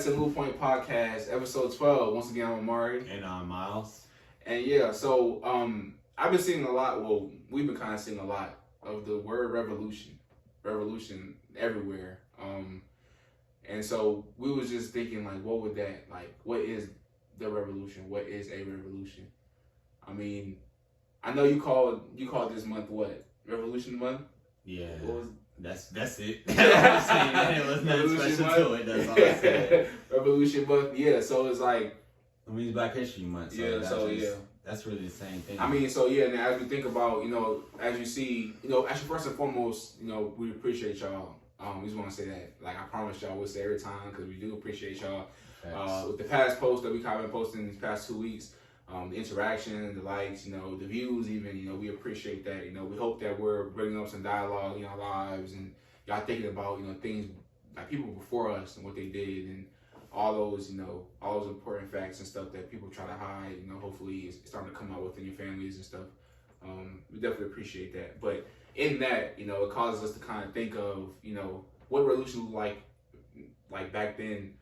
back to Move Point Podcast, episode 12. Once again, I'm Amari. And I'm Miles. And yeah, so I've been seeing a lot, we've been kind of seeing a lot of the word revolution everywhere. And so we was just thinking, like, what would that, like, what is the revolution? What is a revolution? I mean, I know you called this month what? Revolution Month? Yeah. What was That's it. There was nothing special to it. That's all I said. Revolution Month, yeah. So it's like, I mean, it's Black History Month. That's really the same thing. I mean, so yeah. Now, as we think about, as you see, actually first and foremost, we appreciate y'all. We just want to say that, like I promise y'all, we'll say every time because we do appreciate y'all. With the past posts that we kind of been posting these past 2 weeks, the interaction, the likes, the views, even, we appreciate that. We hope that we're bringing up some dialogue in our lives and y'all thinking about, things like people before us and what they did and all those important facts and stuff that people try to hide. Hopefully it's starting to come out within your families and stuff. We definitely appreciate that. But in that, it causes us to kind of think of, what revolution looked like back then,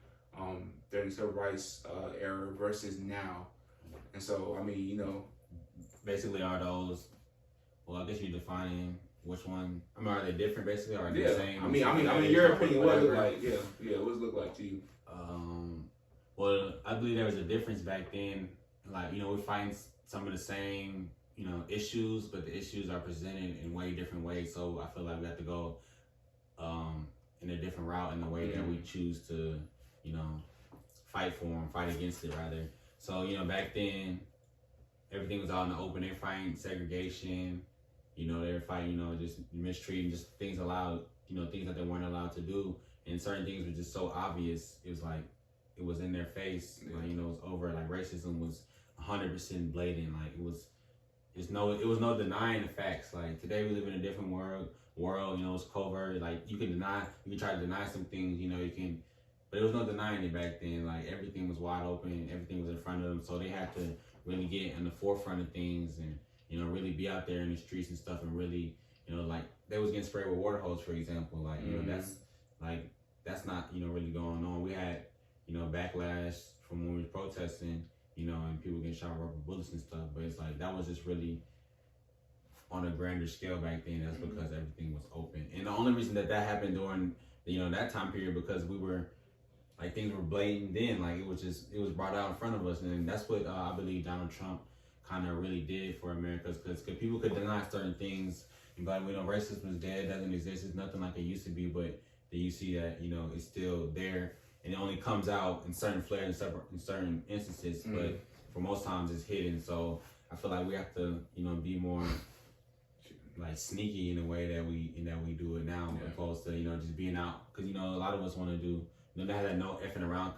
during the civil rights era versus now. And so, I mean, basically are those, well, I guess you're defining which one, I mean, are they different basically, or are they the same? I mean, your opinion, what it look like, what does it look like to you? Well, I believe there was a difference back then, like, we find some of the same, issues, but the issues are presented in way different ways, so I feel like we have to go in a different route in the way that we choose to, fight for them, fight against it rather. So, back then, everything was out in the open. They're fighting segregation, they're fighting, just mistreating, just things allowed, things that they weren't allowed to do. And certain things were just so obvious. It was like, it was in their face. Like, it was over. Like, racism was 100% blatant. Like, it was no denying the facts. Like, today we live in a different world, it's covert. Like, you can try to deny some things, but there was no denying it back then. Like, everything was wide open, everything was in front of them. So they had to really get in the forefront of things and, really be out there in the streets and stuff and really, like, they was getting sprayed with water hose, for example. Like, that's not, really going on. We had, backlash from when we were protesting, and people getting shot with rubber bullets and stuff. But it's like, that was just really on a grander scale back then. That's because everything was open. And the only reason that happened during, that time period, because we were, like, things were blatant then. Like, it was brought out in front of us. And that's what I believe Donald Trump kind of really did for America. Because people could deny certain things. But we know racism is dead, doesn't exist. It's nothing like it used to be. But then you see that, it's still there. And it only comes out in certain flares in certain instances. But for most times it's hidden. So I feel like we have to, be more like sneaky in the way that we do it now, opposed to, just being out. Because, a lot of us want to do, they had that No Effing Around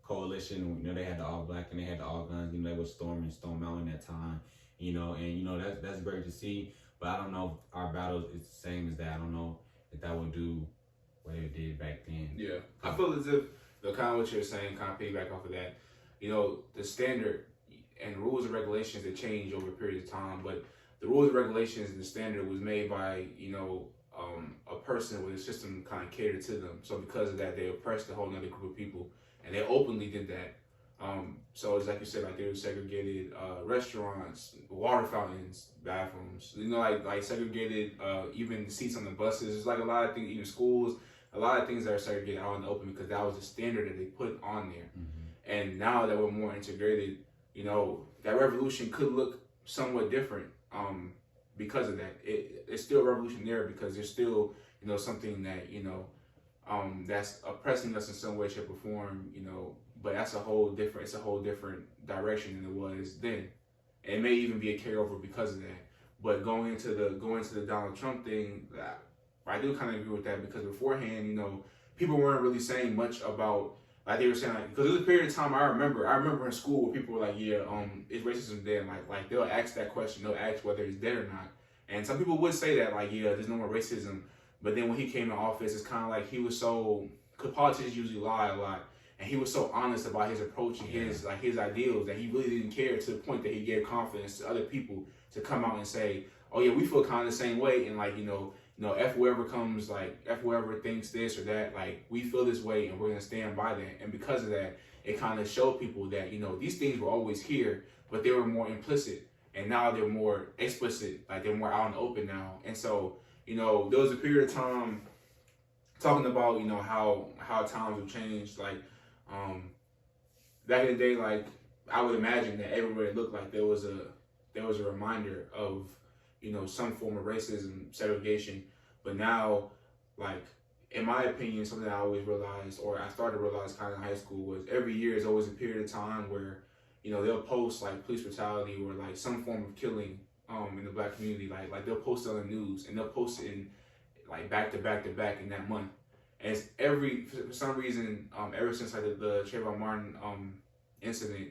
coalition. They had the all black and they had the all guns. They were storming Stone Mountain that time. And that's great to see. But I don't know if our battle is the same as that. I don't know if that will do what it did back then. Yeah, I feel as if the kind of what you're saying, kind of piggyback off of that. The standard and rules and regulations that change over a period of time, but the rules and regulations and the standard was made by a person with a system kind of catered to them. So because of that, they oppressed a whole other group of people, and they openly did that. So it's like you said, like there were segregated restaurants, water fountains, bathrooms. Like segregated even seats on the buses. There's like a lot of things, even schools. A lot of things that are segregated out in the open because that was the standard that they put on there. And now that we're more integrated, that revolution could look somewhat different because of that. It's still revolutionary because there's still, something that, that's oppressing us in some way, shape, or form, but it's a whole different direction than it was then. And it may even be a carryover because of that. But going into the Donald Trump thing, I do kind of agree with that because beforehand, people weren't really saying much about, like they were saying, like, because there was a period of time I remember in school where people were like, is racism dead? Like they'll ask that question, they'll ask whether it's dead or not. And some people would say that, like, there's no more racism. But then when he came to office, it's kind of like he was so, because politicians usually lie a lot, and he was so honest about his approach and his ideals that he really didn't care, to the point that he gave confidence to other people to come out and say, oh yeah, we feel kind of the same way, and F whoever comes, like, F whoever thinks this or that, like, we feel this way and we're going to stand by that. And because of that, it kind of showed people that, these things were always here, but they were more implicit. And now they're more explicit, like they're more out in the open now. And so, there was a period of time talking about, how times have changed. Like, back in the day, like, I would imagine that everywhere it looked like there was a reminder of, some form of racism, segregation. But now, like, in my opinion, something I always realized, or I started to realize kind of in high school, was every year is always a period of time where, they'll post like police brutality or like some form of killing in the black community. Like they'll post it on the news and they'll post it in like back to back to back in that month. And it's for some reason, ever since like the Trayvon Martin incident,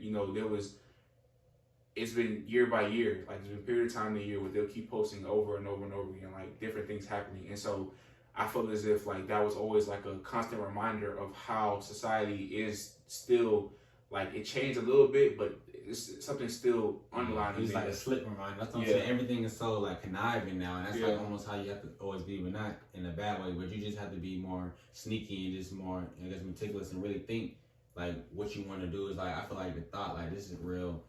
it's been year by year. Like, there's been a period of time in the year where they'll keep posting over and over and over again, like different things happening. And so I feel as if like that was always like a constant reminder of how society is still, like, it changed a little bit, but it's something still underlying. It's like a slip reminder. That's what I'm saying. Everything is so like conniving now, and that's like almost how you have to always be, but not in a bad way. But you just have to be more sneaky and just more, I guess, meticulous and really think like what you want to do. Is like, I feel like the thought like this is real.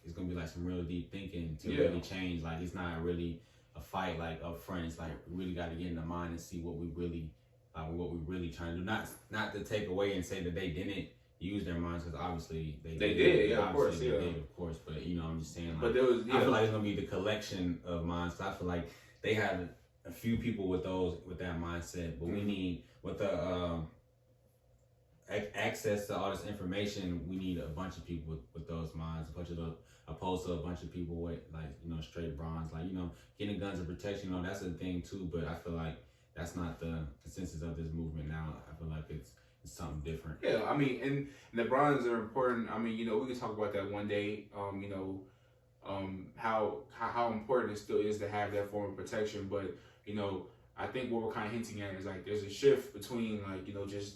It's gonna be like some real deep thinking to really change. Like, it's not really a fight like up front. It's like we really got to get in the mind and see what we really trying to do. Not to take away and say that they didn't use their minds, because obviously they did. Of course. But I'm just saying, like, but there was, I feel like it's gonna be the collection of minds. So I feel like they had a few people with that mindset, but we need with the access to all this information. We need a bunch of people with those minds, opposed to a bunch of people with like straight bronze, like getting guns and protection. That's a thing too, but I feel like that's not the consensus of this movement now. I feel like it's something different. Yeah, I mean, and the bronze are important. I mean, we can talk about that one day. How important it still is to have that form of protection. But I think what we're kind of hinting at is like there's a shift between like just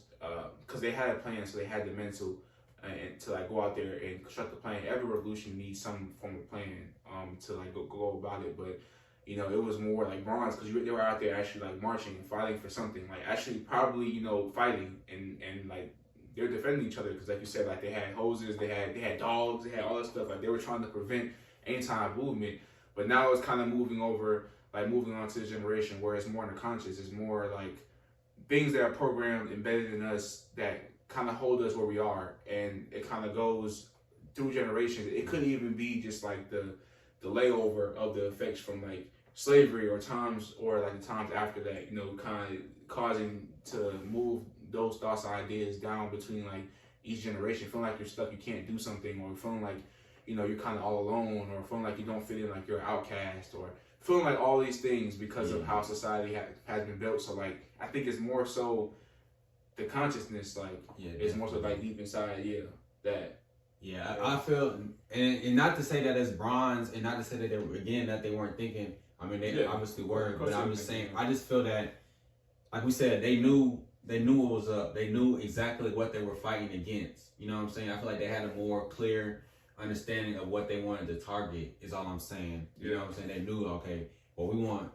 because they had a plan, so they had the mental and to like go out there and construct the plan. Every revolution needs some form of plan to like go about it. But it was more like bronze because they were out there actually like marching and fighting for something, like actually probably fighting and like they're defending each other because like you said, like they had hoses, they had dogs, they had all that stuff. Like they were trying to prevent anti movement. But now it's kind of moving on to the generation where it's more in the conscious. It's more like things that are programmed, embedded in us that kind of hold us where we are, and it kind of goes through generations. It could even be just like the layover of the effects from like slavery or like the times after that, kind of causing to move those thoughts and ideas down between like each generation, feeling like you're stuck, you can't do something, or feeling like you're kind of all alone, or feeling like you don't fit in, like you're an outcast, or feeling like all these things because of how society has been built. So like I think it's more so the consciousness, like it's more so like deep inside, that. Yeah, I feel, and not to say that it's bronze, and not to say that they weren't thinking. I mean, they obviously were, but I'm just saying, I just feel that, like we said, they knew what was up. They knew exactly what they were fighting against. You know what I'm saying? I feel like they had a more clear understanding of what they wanted to target. Is all I'm saying. You know what I'm saying? They knew, okay, well, we want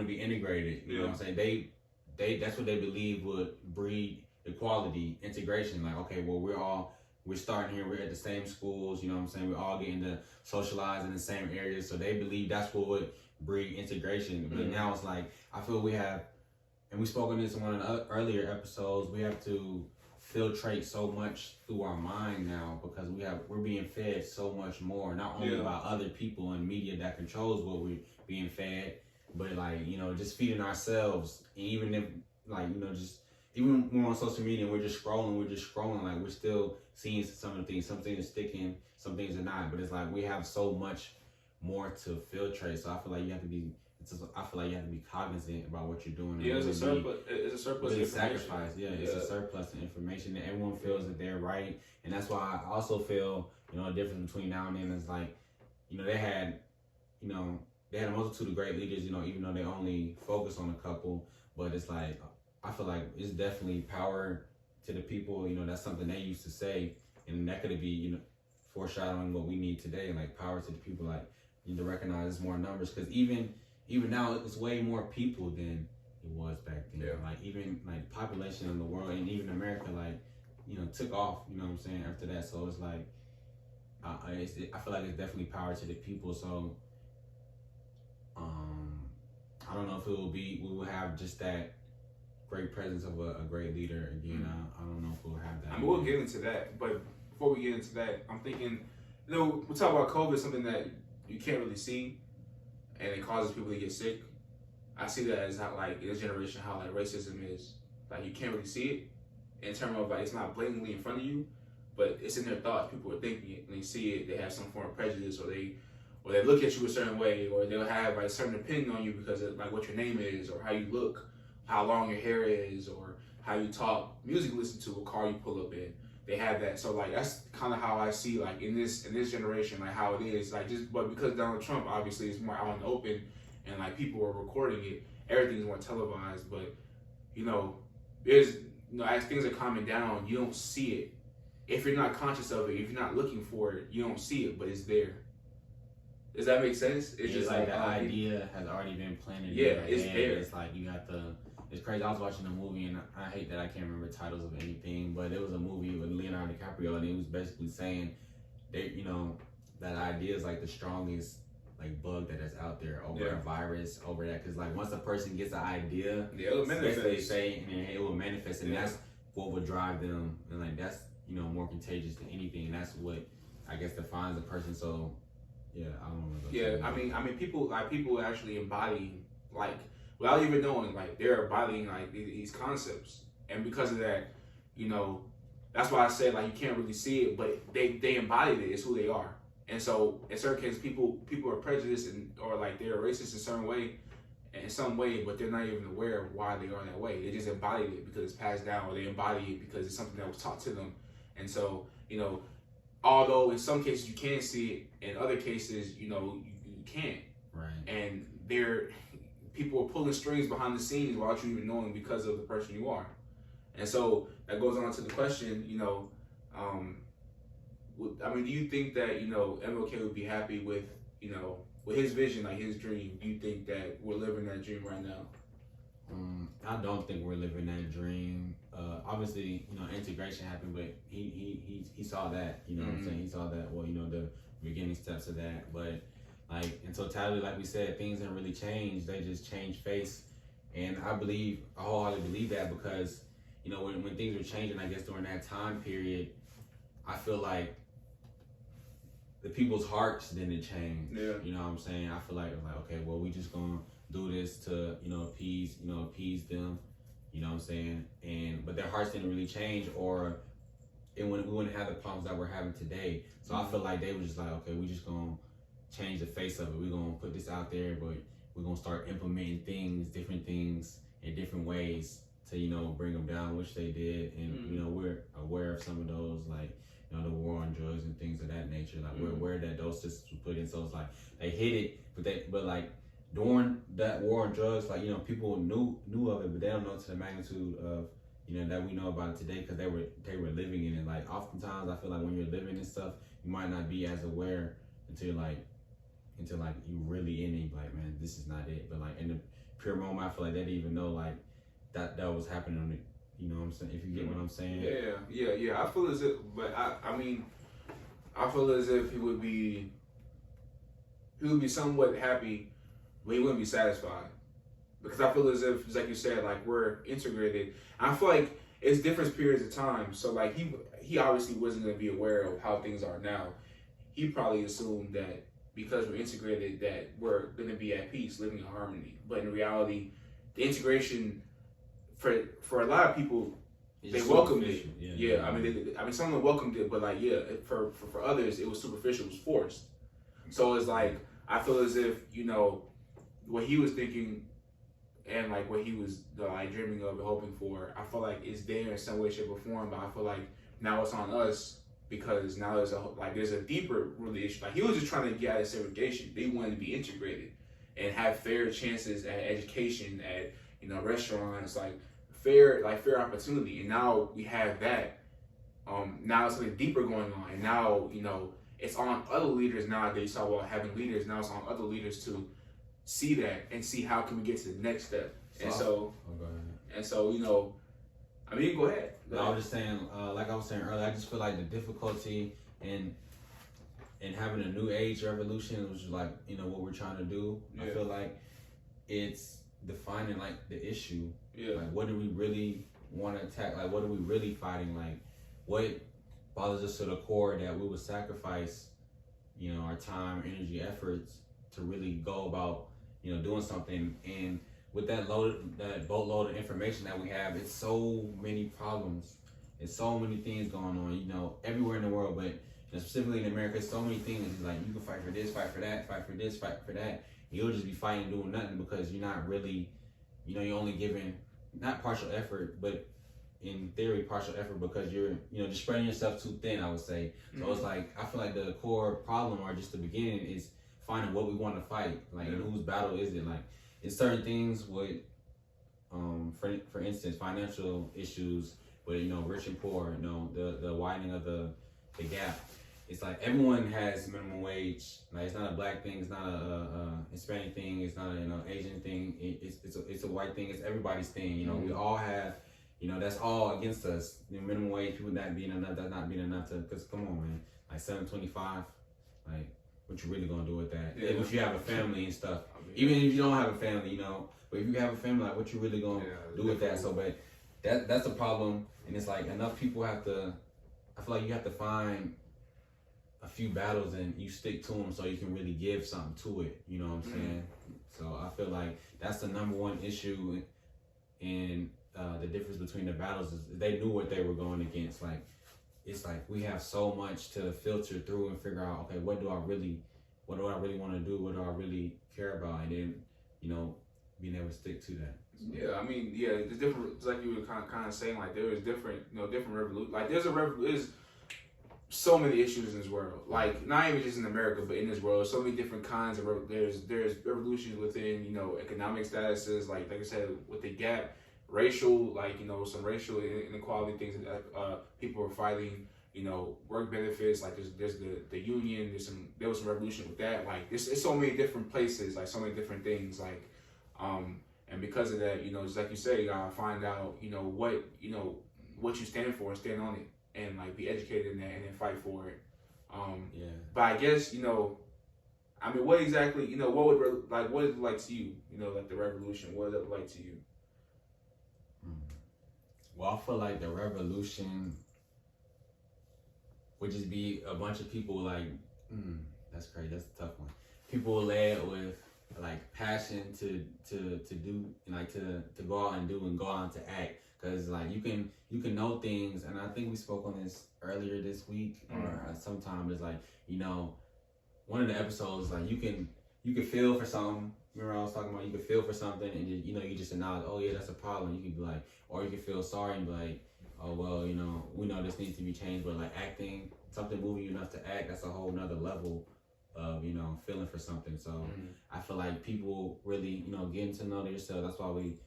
to be integrated. You know what I'm saying? They that's what they believe would breed equality, integration. Like, okay, well, we're starting here, we're at the same schools, you know what I'm saying? We're all getting to socialize in the same areas. So they believe that's what would breed integration. But now it's like, I feel we have, and we spoke on this in one of the earlier episodes, we have to filtrate so much through our mind now because we're being fed so much more, not only by other people and media that controls what we're being fed, but like, just feeding ourselves. And even if like, even when we're on social media and we're just scrolling, like we're still seeing some things are sticking, some things are not, but it's like we have so much more to filtrate. So I feel like you have to be cognizant about what you're doing. Yeah, it's a surplus. It's a surplus of information. Sacrifice. It's a surplus of information that everyone feels that they're right, and that's why I also feel a difference between now and then is like they had a multitude of great leaders. Even though they only focus on a couple, but it's like I feel like it's definitely power to the people. That's something they used to say, and that could be foreshadowing what we need today. Like power to the people. Like you need to recognize more numbers because even even now it's way more people than it was back then. Yeah. Like even like population in the world and even America, like took off. You know what I'm saying after that. So it's like I feel like it's definitely power to the people. So I don't know if we will have just that great presence of a great leader again. I don't know if we'll have that. I mean, we'll get into that, but before we get into that, I'm thinking, we talk about COVID, something that you can't really see, and it causes people to get sick. I see that as how, like, in this generation, how, like, racism is. Like, you can't really see it in terms of, like, it's not blatantly in front of you, but it's in their thoughts. People are thinking it, and they see it, they have some form of prejudice, or they look at you a certain way, or they'll have, like, a certain opinion on you because of, like, what your name is, or how you look, how long your hair is, or how you talk, music you listen to, what car you pull up in. They have that. So, like, that's kind of how I see, like, in this generation, like, how it is. Like, but because Donald Trump, obviously, is more out in the open, and, like, people are recording it, everything's more televised. But, there's, as things are calming down, you don't see it. If you're not conscious of it, if you're not looking for it, you don't see it, but it's there. Does that make sense? It's just like the idea has already been planted. Yeah, it's there. It's like you got it's crazy. I was watching a movie, and I hate that I can't remember titles of anything, but it was a movie with Leonardo DiCaprio, and he was basically saying that idea is like the strongest like bug that is out there over a virus, over that, because like once a person gets an idea, it will manifest. They say, and it will manifest, and that's what would drive them, and like that's more contagious than anything, and that's what I guess defines a person. So yeah, I don't know. Yeah, I mean, people actually embody, like, without even knowing, like, they're embodying like these concepts, and because of that, that's why I said, like, you can't really see it, but they embodied it. It's who they are. And so in certain cases, people are prejudiced or like they're racist in some way, but they're not even aware of why they are that way. They just embodied it because it's passed down, or they embody it because it's something that was taught to them. And so, although in some cases you can see it, in other cases, you can't. Right. And people are pulling strings behind the scenes without you even knowing because of the person you are. And so that goes on to the question, do you think that, MLK would be happy with, with his vision, like his dream? Do you think that we're living that dream right now? I don't think we're living that dream. Obviously, integration happened, but he saw that, what I'm saying? He saw that, the beginning steps of that. But like in totality, like we said, things didn't really change. They just changed face. And I wholeheartedly believe that because, when things were changing, I guess during that time period, I feel like the people's hearts didn't change. Yeah. You know what I'm saying? I feel like it was like, okay, well, we just gonna do this to, appease them. You know what I'm saying? But their hearts didn't really change, or we wouldn't have the problems that we're having today. So I feel like they were just like, okay, we just gonna change the face of it. We're gonna put this out there, but we're gonna start implementing different things in different ways to, bring them down, which they did. And, we're aware of some of those, like, the war on drugs and things of that nature. Like, we're aware that those systems were put in. So it's like, they hit it, but like, during that war on drugs, like, people knew of it, but they don't know to the magnitude of, that we know about it today because they were living in it. Like, oftentimes, I feel like when you're living in stuff, you might not be as aware until you really in it, like, man, this is not it. But like in the pure moment, I feel like they didn't even know like that was happening on it. You know what I'm saying? If you get what I'm saying. Yeah. I feel as if, but I feel as if he would be somewhat happy, but he wouldn't be satisfied. Because I feel as if, just like you said, like, we're integrated. And I feel like it's different periods of time. So like he obviously wasn't gonna be aware of how things are now. He probably assumed that because we're integrated that we're gonna be at peace, living in harmony. But in reality, the integration for a lot of people, they welcomed it. Yeah. I mean, some of them welcomed it, but like, for others, it was superficial, it was forced. So it's like, I feel as if, what he was thinking and like what he was like dreaming of and hoping for, I feel like it's there in some way, shape, or form. But I feel like now it's on us because now there's a deeper really issue. Like, he was just trying to get out of segregation. They wanted to be integrated and have fair chances at education, at restaurants, like fair opportunity. And now we have that. Now it's something deeper going on, and now it's on other leaders nowadays. Talk about having leaders. Now it's on other leaders to see that and see how can we get to the next step. Oh, go ahead. And so, you know, I mean, go ahead. I was just saying, like I was saying earlier, I just feel like the difficulty in having a new age revolution, which is like, you know, what we're trying to do. I feel like it's defining like the issue. Like, what do we really want to attack? Like, what are we really fighting? Like, what bothers us to the core that we would sacrifice, you know, our time, energy, efforts to really go about, you know, doing something. And with that boatload of information that we have, it's so many problems. It's so many things going on, you know, everywhere in the world, but you know, specifically in America, so many things. It's like, you can fight for this, fight for that, fight for this, fight for that. You'll just be fighting, doing nothing, because you're not really, you know, you're only giving, not partial effort, but in theory, partial effort, because you're, you know, just spreading yourself too thin, I would say. So it's like, I feel like the core problem, or just the beginning, is finding what we want to fight. Like, and whose battle is it? Like, it's certain things with, for instance, financial issues with, you know, rich and poor, you know, the widening of the gap. It's like everyone has minimum wage. Like, it's not a black thing, it's not a Hispanic thing, it's not a, you know, Asian thing. It's a white thing. It's everybody's thing. You know, we all have. You know, that's all against us. You know, minimum wage, people not being enough. That's not being enough to. Because come on, man, like $7.25. Like, what you really gonna do with that? Yeah. If you have a family and stuff, even if you don't have a family, you know. But if you have a family, like, what you really gonna do with that? So, but that's a problem. And it's like, enough people have to. I feel like you have to find a few battles and you stick to them so you can really give something to it. You know what I'm saying? So I feel like that's the number one issue. And the difference between the battles is they knew what they were going against. Like, it's like we have so much to filter through and figure out, okay, what do I really want to do? What do I really care about? And then, you know, being able to stick to that. So. Yeah, I mean, yeah, it's different. It's like you were kind of saying, like, there is different, you know, different revolution. Like, there's so many issues in this world. Like, not even just in America, but in this world, so many different kinds of there's revolutions within, you know, economic statuses. Like I said, with the gap, racial, like, you know, some racial inequality things that people are fighting. You know, work benefits. Like, there's the union. There was some revolution with that. Like, it's so many different places. Like, so many different things. Like, and because of that, you know, just like you say, you gotta find out, you know, what you stand for and stand on it. And, like, be educated in that and then fight for it. But I guess, you know, I mean, what exactly, you know, what is it like to you? You know, like, the revolution, what is it like to you? Well, I feel like the revolution would just be a bunch of people like, that's crazy, that's a tough one. People led with, like, passion to do, like, to go out and do and go out and to act. Because, like, you can know things, and I think we spoke on this earlier this week or sometime. It's like, you know, one of the episodes, like, you can feel for something. Remember I was talking about, you can feel for something, and you know, you just acknowledge, oh yeah, that's a problem. You can be like, or you can feel sorry and be like, oh well, you know, we know this needs to be changed. But, like, acting, something moving you enough to act, that's a whole nother level of, you know, feeling for something. So I feel like people really, you know, getting to know yourself. That's why we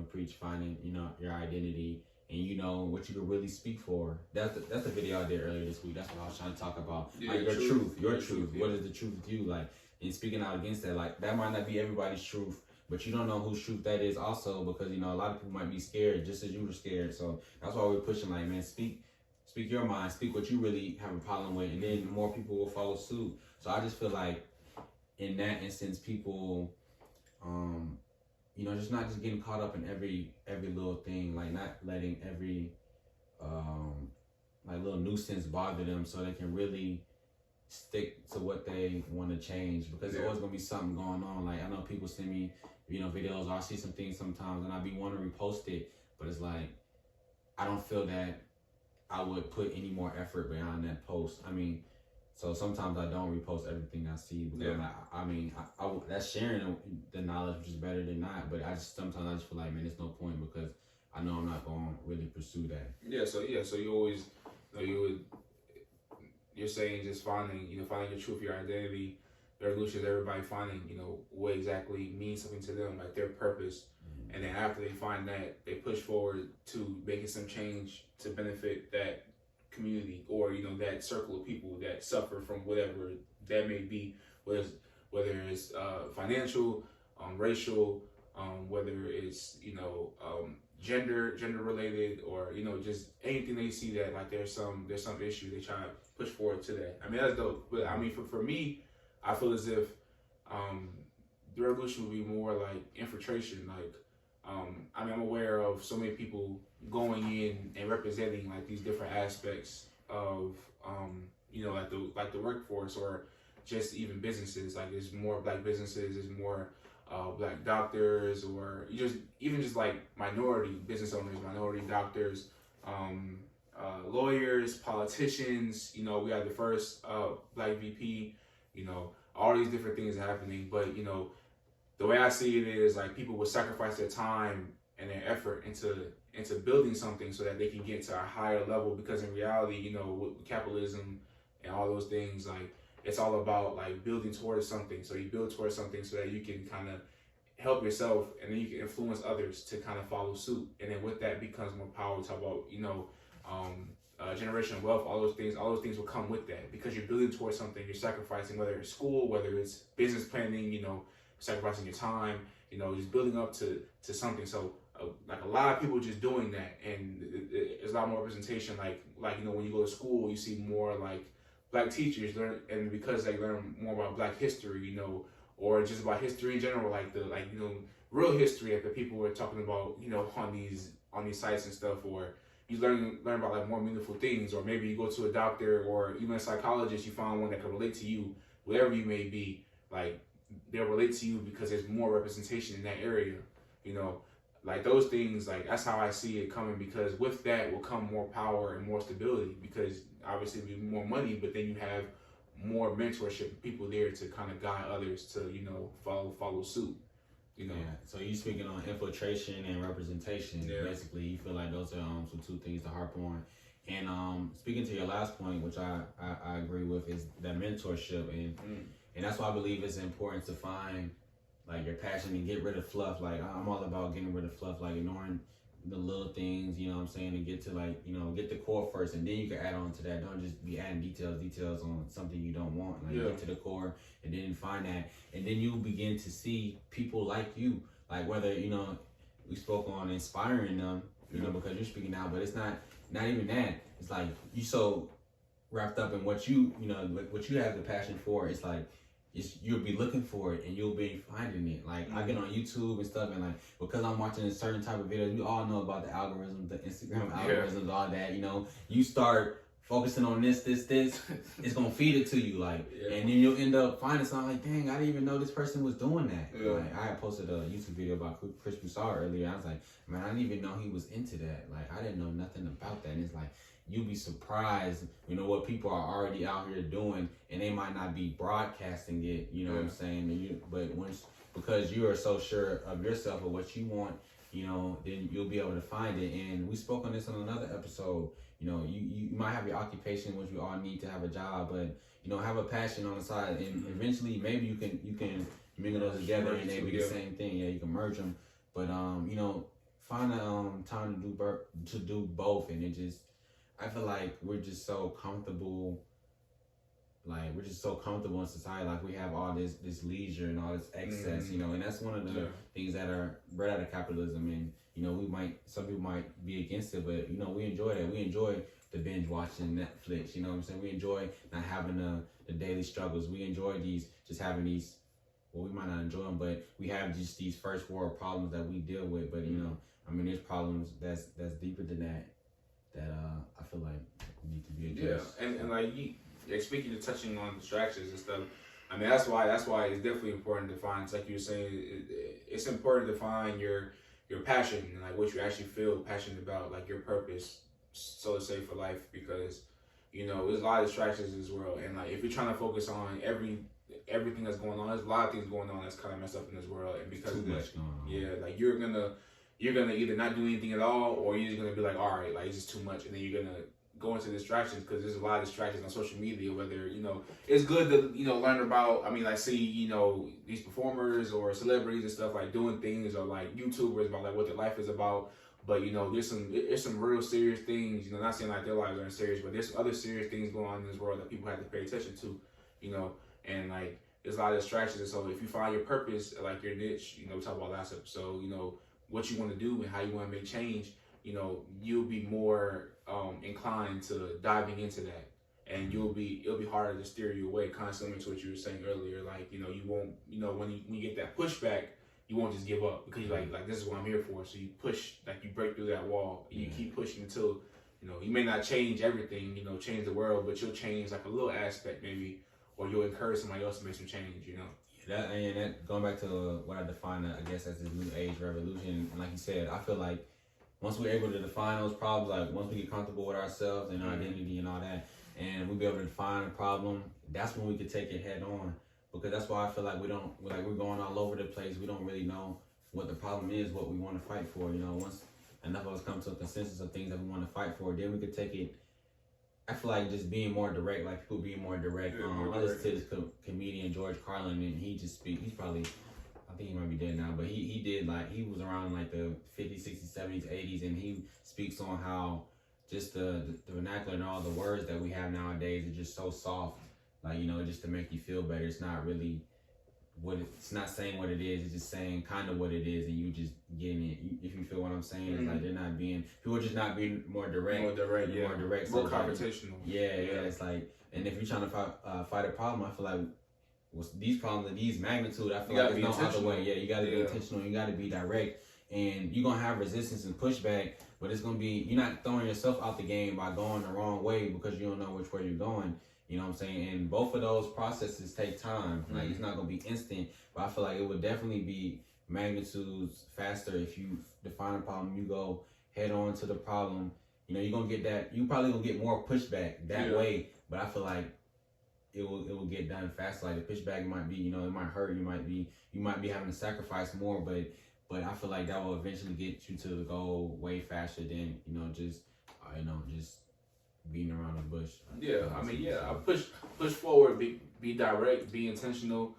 preach finding, you know, your identity and, you know, what you can really speak for. That's the video I did earlier this week. That's what I was trying to talk about. Yeah, like, your truth. What is the truth to you? Like, and speaking out against that, like, that might not be everybody's truth, but you don't know whose truth that is also, because, you know, a lot of people might be scared just as you were scared. So that's why we're pushing, like, man, speak your mind, speak what you really have a problem with, and then more people will follow suit. So I just feel like in that instance, people, you know, just not just getting caught up in every little thing, like, not letting every like, little nuisance bother them, so they can really stick to what they want to change, because there's always gonna be something going on. Like, I know people send me, you know, videos, or I see some things sometimes and I be wanting to repost it, but it's like, I don't feel that I would put any more effort behind that post. I mean, so sometimes I don't repost everything I see, because I that's sharing the knowledge, which is better than not. But sometimes I just feel like, man, there's no point, because I know I'm not going to really pursue that. So you always, you're saying just finding your truth, your identity. The revolution is everybody finding, you know, what exactly means something to them, like their purpose. And then after they find that, they push forward to making some change to benefit that community, or, you know, that circle of people that suffer from whatever that may be, whether whether it's financial, racial, whether it's gender related, or just anything they see that like there's some issue, they try to push forward to that. I mean, that's dope. But I mean, for me, I feel as if the revolution would be more like infiltration. Like, I mean, I'm aware of so many people going in and representing like these different aspects of like the workforce, or just even businesses. Like, there's more black businesses, there's more black doctors, or just like minority business owners, minority doctors, lawyers, politicians. We had the first black VP. All these different things are happening, but the way I see it is like people would sacrifice their time and their effort into building something so that they can get to a higher level. Because in reality, with capitalism and all those things, like, it's all about like building towards something. So you build towards something so that you can kind of help yourself, and then you can influence others to kind of follow suit. And then with that becomes more power. We talk about generational wealth. All those things will come with that, because you're building towards something. You're sacrificing, whether it's school, whether it's business planning. Sacrificing your time. Just building up to something. So like a lot of people just doing that, and there's a lot more representation. Like when you go to school, you see more like black teachers learn, and because they learn more about black history, or just about history in general, like real history that the people were talking about, on these sites and stuff, or you learn about like more meaningful things. Or maybe you go to a doctor or even a psychologist, you find one that can relate to you, whatever you may be. Like, they'll relate to you because there's more representation in that area. Like those things, like that's how I see it coming, because with that will come more power and more stability, because obviously there'll be more money, but then you have more mentorship, people there to kind of guide others to, follow suit. Yeah. So you speaking on infiltration and representation. Yeah. Basically, you feel like those are some two things to harp on. And speaking to your last point, which I agree with, is that mentorship, and that's why I believe it's important to find like your passion and get rid of fluff. Like, I'm all about getting rid of fluff, like ignoring the little things, you know what I'm saying, and get to like, get the core first, and then you can add on to that. Don't just be adding details on something you don't want. Like, get to the core and then find that, and then you begin to see people like you, like whether, we spoke on inspiring them, because you're speaking out, but it's not even that. It's like you so wrapped up in what what you have the passion for. It's like, you'll be looking for it and you'll be finding it. Like, I get on YouTube and stuff, and like, because I'm watching a certain type of videos, we all know about the algorithms, the Instagram algorithms, all that, you start focusing on this, it's gonna feed it to you, like, and then you'll end up finding something like, dang, I didn't even know this person was doing that. Like, I had posted a YouTube video about Chris Broussard earlier. I was like, man, I didn't even know he was into that. Like, I didn't know nothing about that. And it's like, you'll be surprised, what people are already out here doing, and they might not be broadcasting it, what I'm saying? But because you are so sure of yourself or what you want, then you'll be able to find it. And we spoke on this on another episode. You might have your occupation, which we all need to have a job, but have a passion on the side, and eventually maybe you can mingle those together and they be the same thing. Yeah, you can merge them, but find a time to do both, and it just. I feel like we're just so comfortable. Like, we're just so comfortable in society. Like, we have all this leisure and all this excess, and that's one of the things that are bred out of capitalism. And, some people might be against it, but, we enjoy that. We enjoy the binge watching Netflix, what I'm saying? We enjoy not having the daily struggles. We enjoy having these, well, we might not enjoy them, but we have just these first world problems that we deal with. But, there's problems that's deeper than that. That I feel like need to be addressed. Yeah, and like speaking of touching on distractions and stuff, I mean that's why it's definitely important to find. It's like you were saying, it's important to find your passion and like what you actually feel passionate about, like your purpose, so to say, for life. Because there's a lot of distractions in this world, and like if you're trying to focus on everything that's going on, there's a lot of things going on that's kind of messed up in this world, and because of that, like you're gonna either not do anything at all, or you're just gonna be like, all right, like it's just too much, and then you're gonna go into distractions, because there's a lot of distractions on social media. Whether it's good to learn about, like see these performers or celebrities and stuff, like doing things, or like YouTubers about like what their life is about. But there's some real serious things. Not saying like their lives aren't serious, but there's some other serious things going on in this world that people have to pay attention to. And like there's a lot of distractions. And so if you find your purpose, like your niche, we talk about last episode, what you want to do and how you want to make change, you'll be more inclined to diving into that. And it'll be harder to steer you away, kind of similar to what you were saying earlier. Like, you won't, when you get that pushback, you won't just give up because you're like, this is what I'm here for. So you push, like you break through that wall and you keep pushing until, you may not change everything, change the world, but you'll change like a little aspect maybe, or you'll encourage somebody else to make some change, That going back to what I define, I guess, as this new age revolution. And like you said, I feel like once we're able to define those problems, like once we get comfortable with ourselves and our identity and all that, and we'll be able to define a problem, that's when we can take it head on. Because that's why I feel like we're going all over the place. We don't really know what the problem is, what we want to fight for. Once enough of us come to a consensus of things that we want to fight for, then we could take it. I feel like just being more direct, like people being more direct. I listen to this comedian George Carlin, and he just speaks. He's probably, I think he might be dead now, but he was around like the 50s, 60s, 70s, 80s, and he speaks on how just the vernacular and all the words that we have nowadays are just so soft. Like, just to make you feel better. It's not really it's not saying what it is. It's just saying kind of what it is, and you just getting it. If you feel what I'm saying, it's like people are just not being more direct. More direct. More confrontational. Yeah. It's like, and if you're trying to fight a problem, I feel like these problems of these magnitude, I feel like there's no other way. Yeah, you got to be intentional. You got to be direct, and you're gonna have resistance and pushback. But it's gonna be, you're not throwing yourself out the game by going the wrong way because you don't know which way you're going. You know what I'm saying? And both of those processes take time. Like, it's not going to be instant, but I feel like it would definitely be magnitudes faster if you define a problem, you go head on to the problem. You're going to get that. You probably will get more pushback that way, but I feel like it will get done faster. Like, the pushback might be, it might hurt. You might be having to sacrifice more, but I feel like that will eventually get you to the goal way faster than, just beating around the bush. I push forward, be direct, be intentional,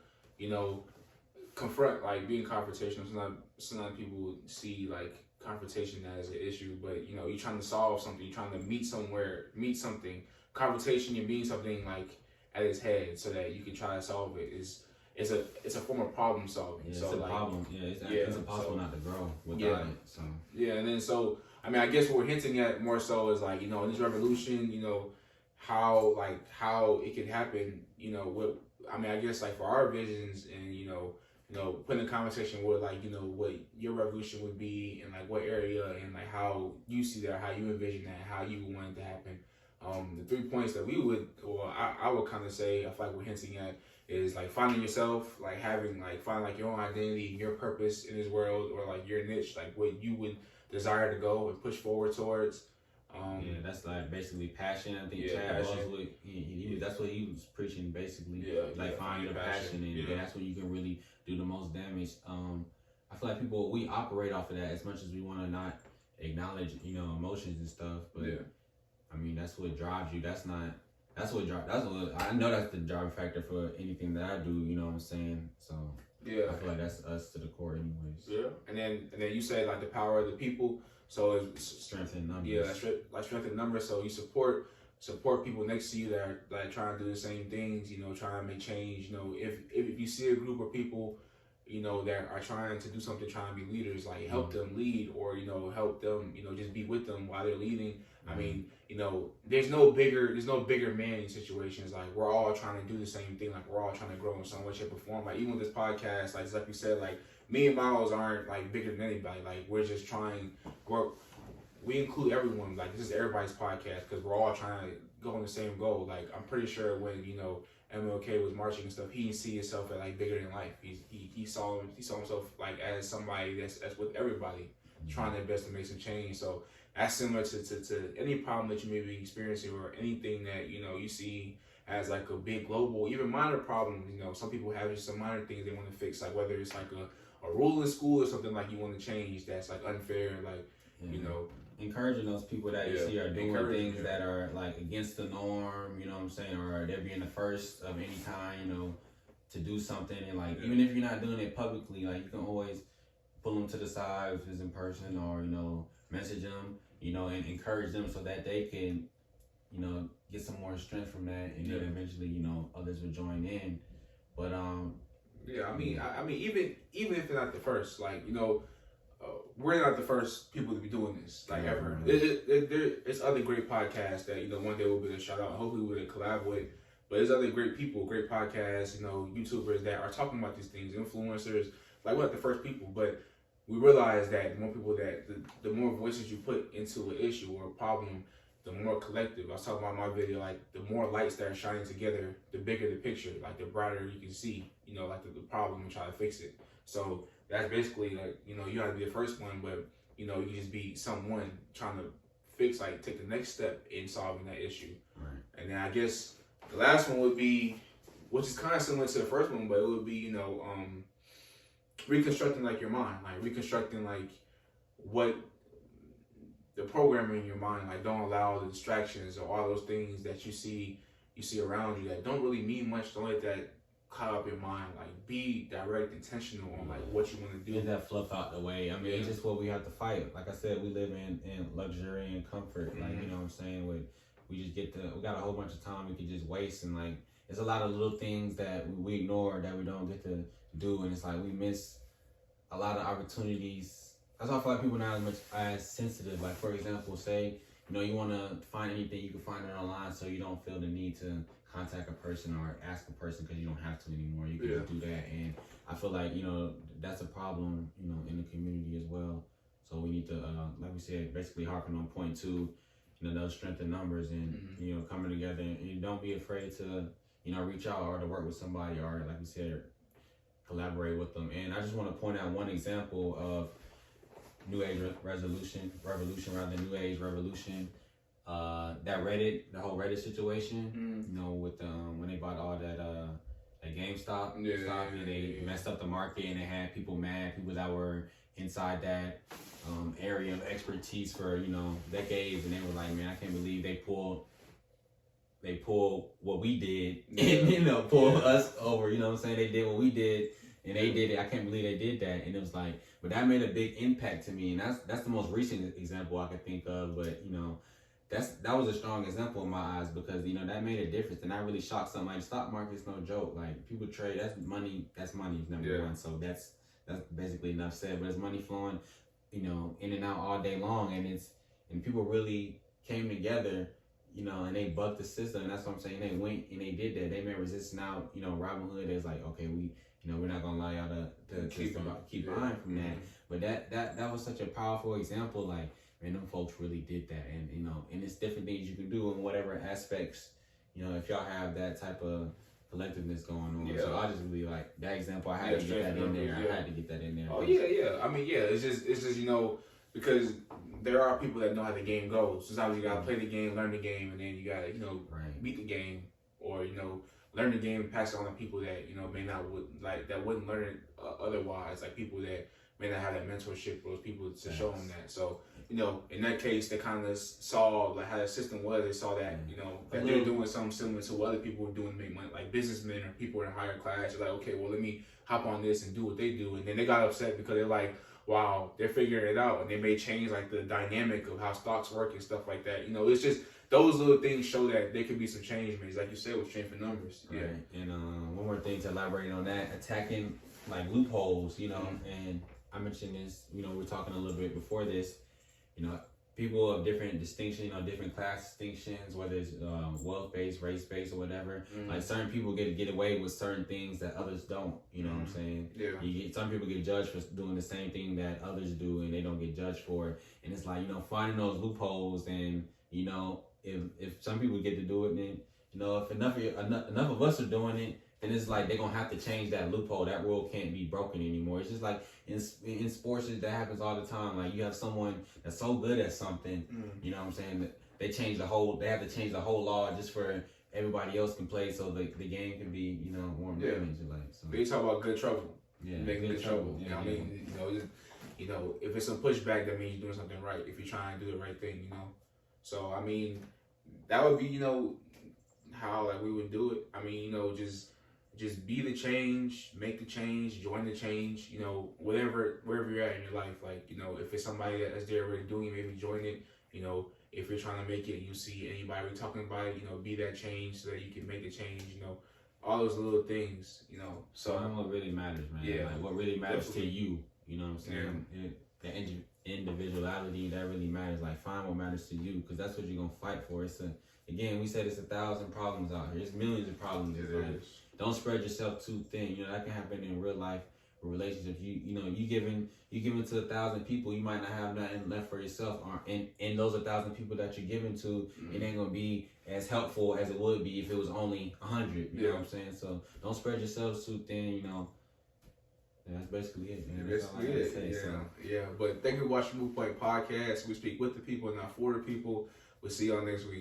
confront, like being confrontational. Sometimes people see like confrontation as an issue, but you're trying to solve something, you're trying to meet something. Confrontation, you're meeting something like at its head so that you can try to solve it. It's a form of problem solving. Yeah, so it's a like, problem. It's impossible not to grow without it. So and then I guess what we're hinting at more so is like, in this revolution, how it can happen, I guess like for our visions and, putting a conversation with like, what your revolution would be and like what area and like how you see that, how you envision that, how you want it to happen. The 3 points that I would kind of say, I feel like we're hinting at is like finding yourself, like finding like your own identity and your purpose in this world, or like your niche, like what you would desire to go and push forward towards. That's like basically passion. I think Chad Boswick, that's what he was preaching basically. Finding your passion, and that's where you can really do the most damage. I feel like we operate off of that as much as we want to not acknowledge, emotions and stuff. But that's what drives you. I know that's the driving factor for anything that I do. You know what I'm saying? So. I feel like that's us to the core anyways. Yeah. And then you say like the power of the people. So it's strength in numbers. Yeah, like strength in numbers. So you support people next to you that are like trying to do the same things, trying to make change. If you see a group of people, that are trying to do something, trying to be leaders, like help them lead, or help them, just be with them while they're leading. I mean, there's no bigger man in situations. Like, we're all trying to do the same thing. Like, we're all trying to grow in some way, shape, or form. Like, even with this podcast, like you said, like me and Miles aren't like bigger than anybody. Like, we're just we include everyone. Like, this is everybody's podcast because we're all trying to go on the same goal. Like, I'm pretty sure when MLK was marching and stuff, he didn't see himself as like bigger than life. He saw himself like as somebody that's with everybody, trying their best to make some change. So that's similar to any problem that you may be experiencing, or anything that you see as like a big global, even minor problem. Some people have just some minor things they want to fix, like whether it's like a rule in school or something like you want to change that's like unfair, like encouraging those people that you see are doing things that are like against the norm, you know what I'm saying, or they're being the first of any kind, to do something, and like even if you're not doing it publicly, like you can always pull them to the side if it's in person, or message them, and encourage them so that they can, get some more strength from that, and then eventually, others will join in. But Yeah, I mean, even if they're not the first, like we're not the first people to be doing this, like ever. There's other great podcasts that one day we'll be able to shout out. Hopefully, we'll collab with. But there's other great people, great podcasts, YouTubers that are talking about these things, influencers. Like we're not the first people, but we realize that the more people the more voices you put into an issue or a problem, the more collective. I was talking about my video, like the more lights that are shining together, the bigger the picture, like the brighter you can see, like the problem and try to fix it. So that's basically like, you gotta be the first one, but you can just be someone trying to fix, like take the next step in solving that issue. Right. And then I guess the last one would be, which is kind of similar to the first one, but it would be, reconstructing like your mind, like reconstructing like what the programming in your mind, like don't allow the distractions or all those things that you see around you that don't really mean much. Don't let that cloud up your mind. Like be direct, intentional on like what you want to do. Get that fluff out the way. I mean, it's just what we have to fight. Like I said, we live in luxury and comfort. Like you know what I'm saying. We just we got a whole bunch of time we can just waste, and like there's a lot of little things that we ignore that we don't get to do, and it's like we miss a lot of opportunities. That's why I feel like people not as much as sensitive. Like for example, say you want to find anything, you can find it online, so you don't feel the need to contact a person or ask a person because you don't have to anymore. You can just do that, and I feel like that's a problem in the community as well. So we need to, like we said, basically harping on point two, those strength in numbers and coming together, and don't be afraid to reach out or to work with somebody or like we said, collaborate with them. And I just want to point out one example of New Age revolution, New Age revolution. That the whole Reddit situation, with when they bought all that GameStop stock, and they messed up the market, and they had people mad, people that were inside that area of expertise for decades, and they were like, man, I can't believe they pulled what we did and pull us over. You know what I'm saying? They did what we did and they did it. I can't believe they did that. And it was like, but that made a big impact to me. And that's the most recent example I could think of. But that was a strong example in my eyes because that made a difference. And that really shocked somebody. The stock market's no joke. Like people trade, that's money number one. So that's basically enough said. But it's money flowing, in and out all day long, and people really came together. And they bucked the system, and that's what I'm saying. They went and they did that. They made resistance out. Robinhood is like, okay, we're not gonna allow y'all to keep buying from that. But that was such a powerful example. Like, man, them folks really did that, and and it's different things you can do in whatever aspects. If y'all have that type of collectiveness going on. Yeah. So I just really like that example. I had to get that in there. I had to get that in there. Oh yeah. I mean, it's just because there are people that know how the game goes. Sometimes you gotta play the game, learn the game, and then you gotta beat the game, or learn the game and pass it on to people that may not that wouldn't learn it otherwise. Like people that may not have that mentorship, or those people to show them that. So in that case, they kind of saw like how the system was. They saw that that they're doing something similar to what other people were doing to make money, like businessmen or people in a higher class. They're like, okay, well let me hop on this and do what they do, and then they got upset because they're like, wow, they're figuring it out, and they may change like the dynamic of how stocks work and stuff like that. It's just those little things show that there could be some change made, like you said, with strength in numbers. Right. Yeah. And one more thing to elaborate on that, attacking like loopholes, and I mentioned this, we're talking a little bit before this, people of different distinctions, different class distinctions, whether it's wealth-based, race-based, or whatever. Like certain people get away with certain things that others don't. You know what I'm saying? Yeah. Some people get judged for doing the same thing that others do, and they don't get judged for it. And it's like finding those loopholes, and if some people get to do it, then if enough of us are doing it, then it's like they're gonna have to change that loophole. That rule can't be broken anymore. It's just like in sports, that happens all the time. Like you have someone that's so good at something, you know what I'm saying, that they have to change the whole law just for everybody else can play, so the game can be more managed. Like so. They talk about good trouble. Yeah, making good trouble. You know what I mean? If it's some pushback, that means you're doing something right. If you're trying to do the right thing, So I mean, that would be how like we would do it. I mean, just be the change, make the change, join the change, wherever you're at in your life. Like, if it's somebody that's there already doing it, maybe join it. If you're trying to make it and you see anybody talking about it, be that change so that you can make the change, all those little things, you know. So find what really matters, man. Yeah. Like what really matters Definitely. to you. You know what I'm saying? The individuality that really matters. Like find what matters to you, because that's what you're gonna fight for. Again, we said it's 1,000 problems out here. It's millions of problems. Like, don't spread yourself too thin. You know that can happen in real life or relationships. You know you giving to 1,000 people, you might not have nothing left for yourself. Or in those 1,000 people that you're giving to, it ain't gonna be as helpful as it would be if it was only 100. You know what I'm saying? So don't spread yourselves too thin. You know. Yeah, that's basically it, man. That's all I gotta say, Yeah. But thank you for watching Move Point Podcast. We speak with the people, not for the people. We'll see y'all next week.